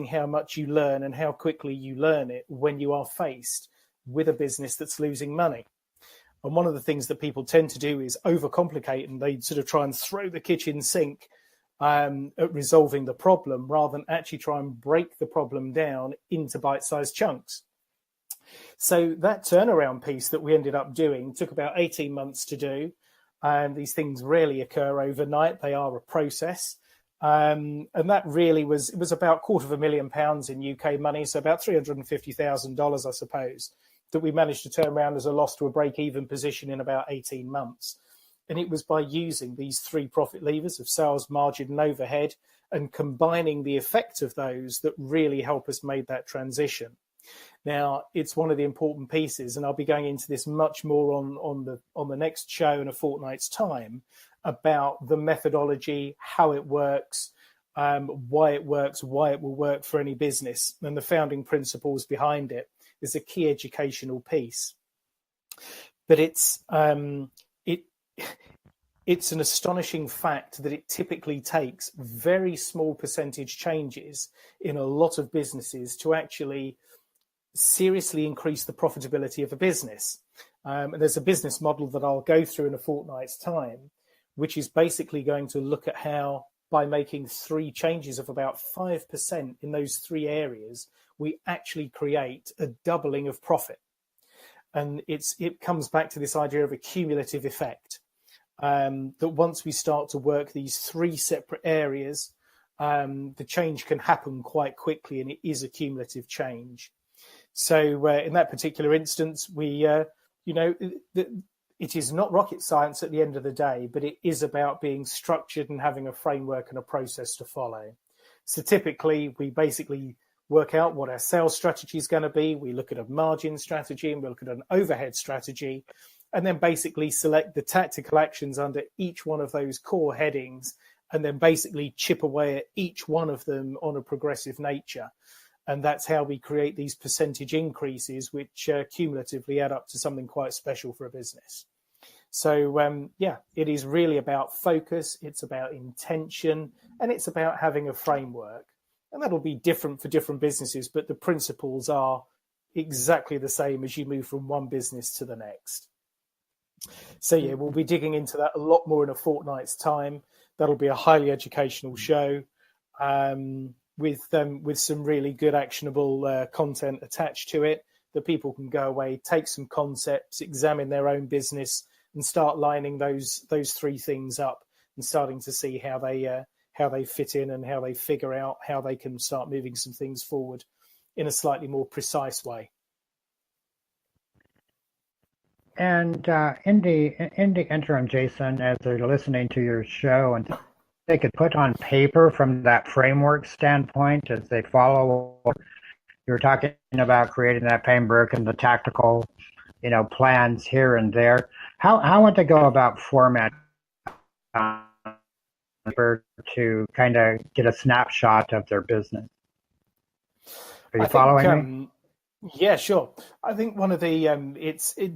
how much you learn and how quickly you learn it when you are faced with a business that's losing money. And one of the things that people tend to do is overcomplicate, and they sort of try and throw the kitchen sink at resolving the problem rather than actually try and break the problem down into bite-sized chunks. So that turnaround piece that we ended up doing took about 18 months to do. And these things rarely occur overnight. They are a process. And that really it was about £250,000 in UK money, so about $350,000, I suppose, that we managed to turn around as a loss to a break-even position in about 18 months. And it was by using these three profit levers of sales, margin, and overhead, and combining the effect of those that really help us make that transition. Now, it's one of the important pieces, and I'll be going into this much more on the next show in a fortnight's time, about the methodology, how it works, why it works, why it will work for any business, and the founding principles behind it is a key educational piece. But it's an astonishing fact that it typically takes very small percentage changes in a lot of businesses to actually seriously increase the profitability of a business. And there's a business model that I'll go through in a fortnight's time, which is basically going to look at how, by making three changes of about 5% in those three areas, we actually create a doubling of profit. And it comes back to this idea of a cumulative effect, that once we start to work these three separate areas, the change can happen quite quickly, and it is a cumulative change. So in that particular instance, it is not rocket science at the end of the day, but it is about being structured and having a framework and a process to follow. So typically, we basically work out what our sales strategy is going to be. We look at a margin strategy, and we look at an overhead strategy, and then basically select the tactical actions under each one of those core headings, and then basically chip away at each one of them on a progressive nature. And that's how we create these percentage increases, which cumulatively add up to something quite special for a business. So, it is really about focus. It's about intention, and it's about having a framework. And that'll be different for different businesses, but the principles are exactly the same as you move from one business to the next. So, we'll be digging into that a lot more in a fortnight's time. That'll be a highly educational show. With some really good actionable content attached to it, that people can go away, take some concepts, examine their own business, and start lining those three things up, and starting to see how they fit in, and how they figure out how they can start moving some things forward in a slightly more precise way. And in the interim, Jason, as they're listening to your show, and they could put on paper from that framework standpoint as they follow. You're talking about creating that framework and the tactical, plans here and there. How would they go about format to kind of get a snapshot of their business? Are you following me? Yeah, sure. I think one of the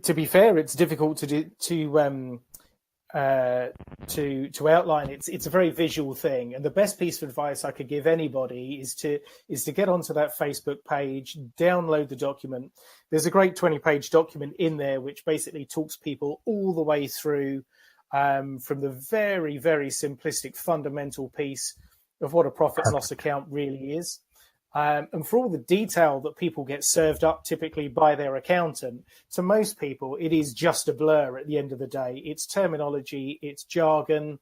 to be fair, it's difficult to outline. It's a very visual thing, and the best piece of advice I could give anybody is to get onto that Facebook page, download the document. There's a great 20-page document in there which basically talks people all the way through from the very, very simplistic fundamental piece of what a profit and loss account really is. And for all the detail that people get served up typically by their accountant, to most people, it is just a blur at the end of the day. It's terminology, it's jargon,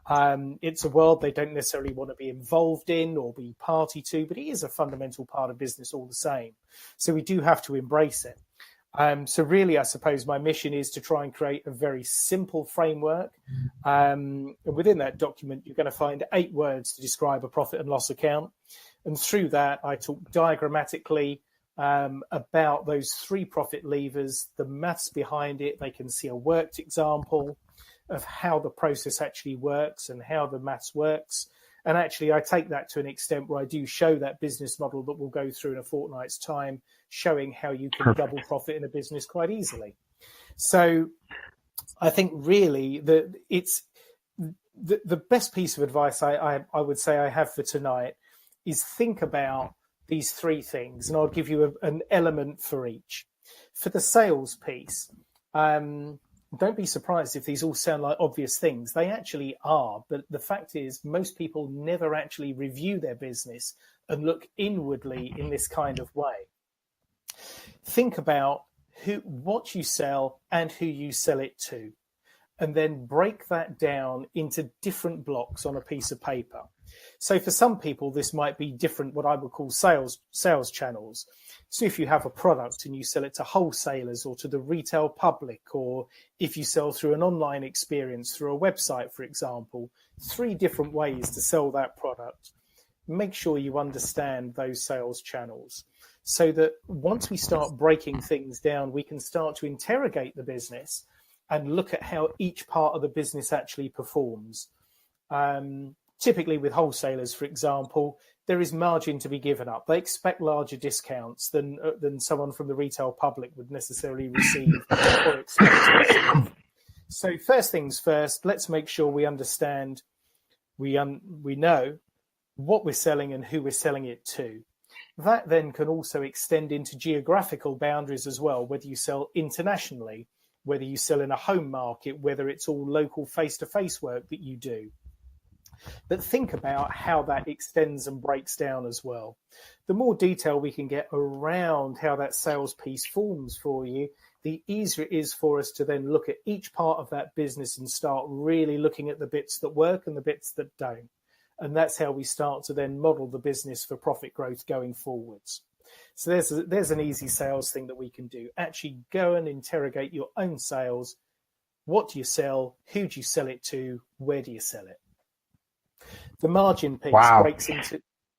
it's a world they don't necessarily want to be involved in or be party to, but it is a fundamental part of business all the same. So we do have to embrace it. So really, I suppose my mission is to try and create a very simple framework. And within that document, you're going to find 8 words to describe a profit and loss account. And through that, I talk diagrammatically about those 3 profit levers, the maths behind it. They can see a worked example of how the process actually works and how the maths works. And actually, I take that to an extent where I do show that business model that we'll go through in a fortnight's time, showing how you can double profit in a business quite easily. So I think really that it's the best piece of advice I would say I have for tonight is think about these three things, and I'll give you an element for each. For the sales piece, don't be surprised if these all sound like obvious things. They actually are, but the fact is most people never actually review their business and look inwardly in this kind of way. Think about what you sell and who you sell it to, and then break that down into different blocks on a piece of paper. So for some people, this might be different, what I would call sales channels. So if you have a product and you sell it to wholesalers or to the retail public, or if you sell through an online experience, through a website, for example, 3 different ways to sell that product. Make sure you understand those sales channels so that once we start breaking things down, we can start to interrogate the business and look at how each part of the business actually performs. Typically with wholesalers, for example, there is margin to be given up. They expect larger discounts than someone from the retail public would necessarily receive or expect to receive. So first things first, let's make sure we understand, we know what we're selling and who we're selling it to. That then can also extend into geographical boundaries as well, whether you sell internationally, whether you sell in a home market, whether it's all local face-to-face work that you do. But think about how that extends and breaks down as well. The more detail we can get around how that sales piece forms for you, the easier it is for us to then look at each part of that business and start really looking at the bits that work and the bits that don't. And that's how we start to then model the business for profit growth going forwards. So there's an easy sales thing that we can do. Actually go and interrogate your own sales. What do you sell? Who do you sell it to? Where do you sell it? The margin piece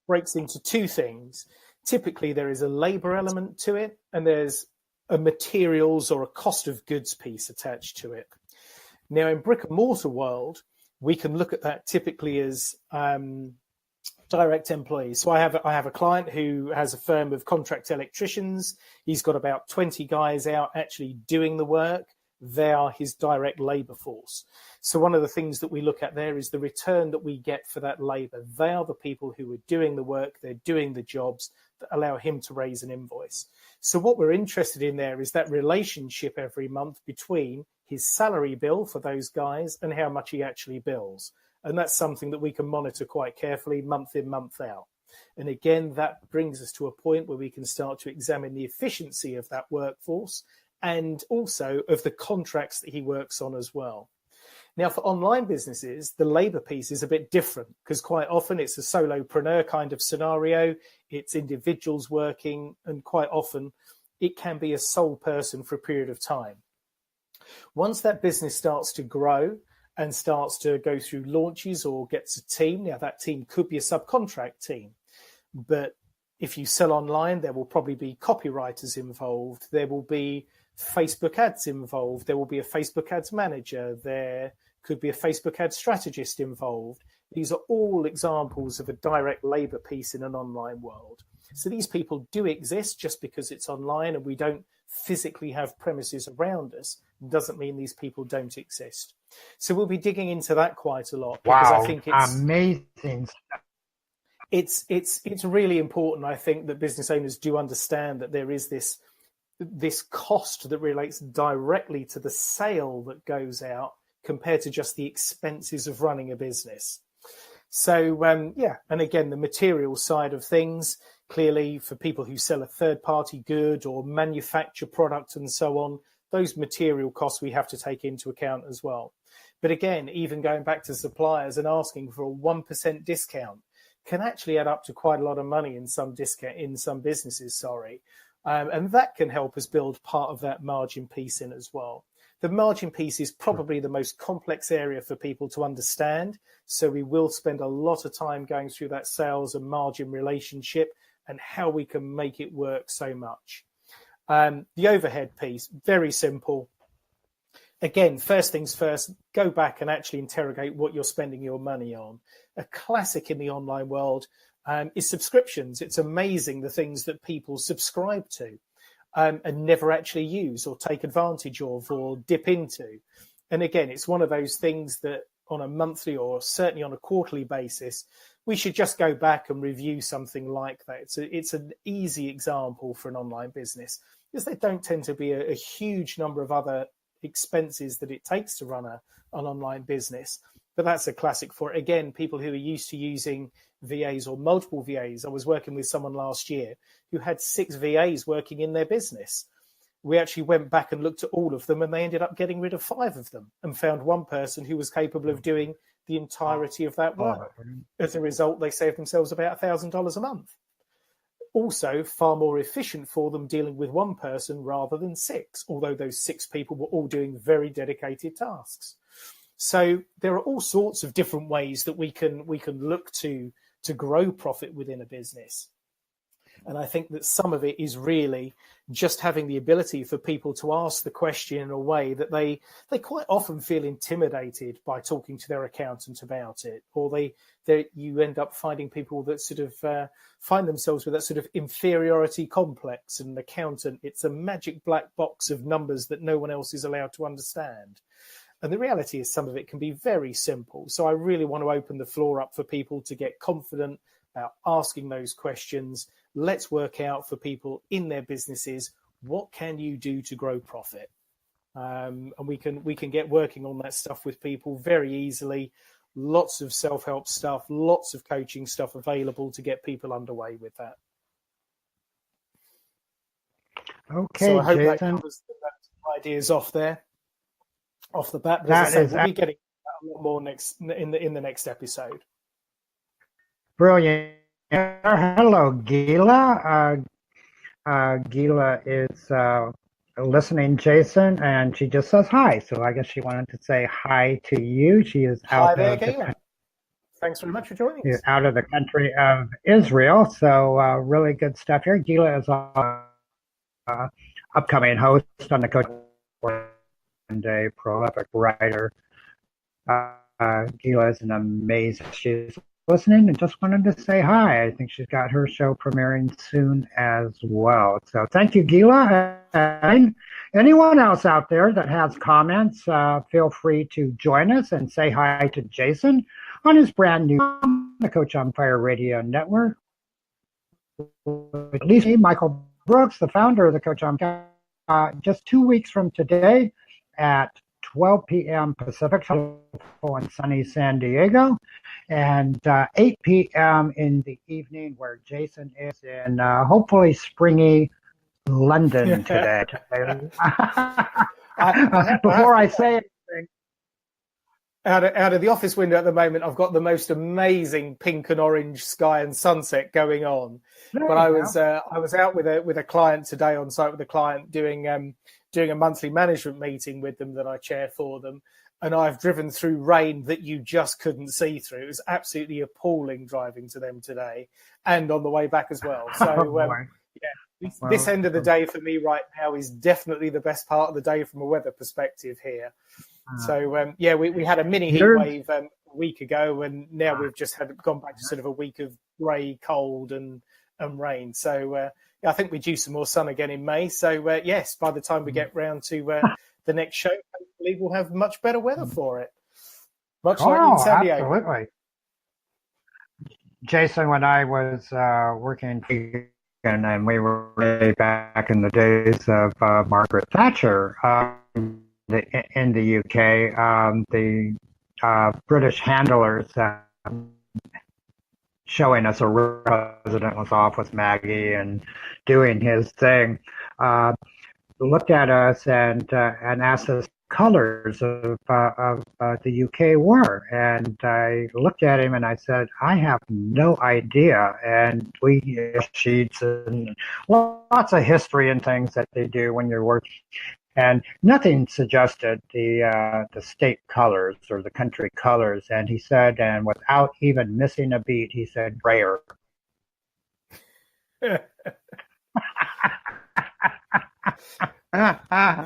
breaks into 2 things. Typically, there is a labor element to it, and there's a materials or a cost of goods piece attached to it. Now, in brick and mortar world, we can look at that typically as direct employees. So I have a client who has a firm of contract electricians. He's got about 20 guys out actually doing the work. They are his direct labor force. So one of the things that we look at there is the return that we get for that labor. They are the people who are doing the work, they're doing the jobs that allow him to raise an invoice. So what we're interested in there is that relationship every month between his salary bill for those guys and how much he actually bills. And that's something that we can monitor quite carefully month in, month out. And again, that brings us to a point where we can start to examine the efficiency of that workforce and also of the contracts that he works on as well. Now, for online businesses, the labor piece is a bit different because quite often it's a solopreneur kind of scenario. It's individuals working, and quite often it can be a sole person for a period of time. Once that business starts to grow and starts to go through launches or gets a team, now that team could be a subcontract team, but if you sell online, there will probably be copywriters involved. There will be Facebook ads involved. There will be a Facebook ads manager. There could be a Facebook ad strategist involved. These are all examples of a direct labor piece in an online world. So these people do exist. Just because it's online and we don't physically have premises around us doesn't mean these people don't exist. So we'll be digging into that quite a lot because I think it's amazing stuff. It's really important, I think, that business owners do understand that there is this cost that relates directly to the sale that goes out compared to just the expenses of running a business. So, and again, the material side of things, clearly for people who sell a third-party good or manufacture product and so on, those material costs we have to take into account as well. But again, even going back to suppliers and asking for a 1% discount can actually add up to quite a lot of money in some businesses, and that can help us build part of that margin piece in as well. The margin piece is probably the most complex area for people to understand, so we will spend a lot of time going through that sales and margin relationship and how we can make it work so much. The overhead piece, very simple. Again, first things first, go back and actually interrogate what you're spending your money on. A classic in the online world is subscriptions. It's amazing the things that people subscribe to and never actually use or take advantage of or dip into. And again, it's one of those things that on a monthly or certainly on a quarterly basis, we should just go back and review something like that. It's an easy example for an online business, because there don't tend to be a huge number of other expenses that it takes to run an online business. But that's a classic for, again, people who are used to using VAs or multiple VAs. I was working with someone last year who had 6 VAs working in their business. We actually went back and looked at all of them, and they ended up getting rid of 5 of them and found one person who was capable of doing the entirety of that work. As a result, they saved themselves about $1,000 a month. Also, far more efficient for them dealing with one person rather than 6, although those 6 people were all doing very dedicated tasks. So there are all sorts of different ways that we can look to grow profit within a business. And I think that some of it is really just having the ability for people to ask the question in a way that they quite often feel intimidated by talking to their accountant about it, or you end up finding people that sort of find themselves with that sort of inferiority complex. And an accountant, it's a magic black box of numbers that no one else is allowed to understand. And the reality is some of it can be very simple. So I really want to open the floor up for people to get confident about asking those questions. Let's work out for people in their businesses, what can you do to grow profit? And we can get working on that stuff with people very easily. Lots of self-help stuff, lots of coaching stuff available to get people underway with that. Okay, so I hope Jason. that covers the ideas off the bat. But as I say, we'll be getting a lot more in the next episode. Brilliant. Hello, Gila. Gila is listening, Jason, and she just says hi. So I guess she wanted to say hi to you. She is out there, Gila. Thanks very much for joining us. Out of the country of Israel. So really good stuff here. Gila is an upcoming host on the Coach and a prolific writer. Gila is an amazing. She's listening and just wanted to say hi. I think she's got her show premiering soon as well. So thank you, Gila. And anyone else out there that has comments, feel free to join us and say hi to Jason on his brand new the Coach on Fire Radio Network. At least Michael Brooks, the founder of the Coach on Fire, just 2 weeks from today at 12 p.m. Pacific, in sunny San Diego, and 8 p.m. in the evening where Jason is in hopefully springy London today. Before I say anything, out of the office window at the moment, I've got the most amazing pink and orange sky and sunset going on. But I was out with a client today, on site with a client doing a monthly management meeting with them that I chair for them. And I've driven through rain that you just couldn't see through. It was absolutely appalling driving to them today and on the way back as well. So, this end of the day for me right now is definitely the best part of the day from a weather perspective here. So, we had a mini heat wave a week ago, and now we've just gone back to sort of a week of grey, cold and rain. So, I think we're due some more sun again in May. So, yes, by the time we get round to the next show, hopefully we'll have much better weather for it. Much like in San Diego. Absolutely. Jason, when I was working and we were way back in the days of Margaret Thatcher in the UK, the British handlers showing us a real president was off with Maggie and doing his thing, looked at us and asked us colors of the UK were. And I looked at him and I said, I have no idea. And we sheets and lots of history and things that they do when you're working. And nothing suggested the state colors or the country colors. And he said, and without even missing a beat, he said, grayer. Now,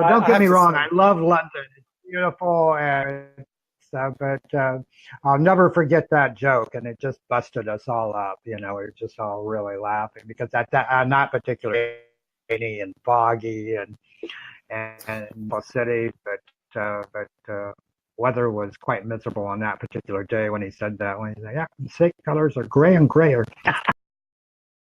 don't get me wrong. I love London. It's beautiful, and but I'll never forget that joke, and it just busted us all up. We were just all really laughing because I'm not particularly rainy and foggy and city, but weather was quite miserable on that particular day when he said that. When he said, "Yeah, the safe colors are gray and grayer."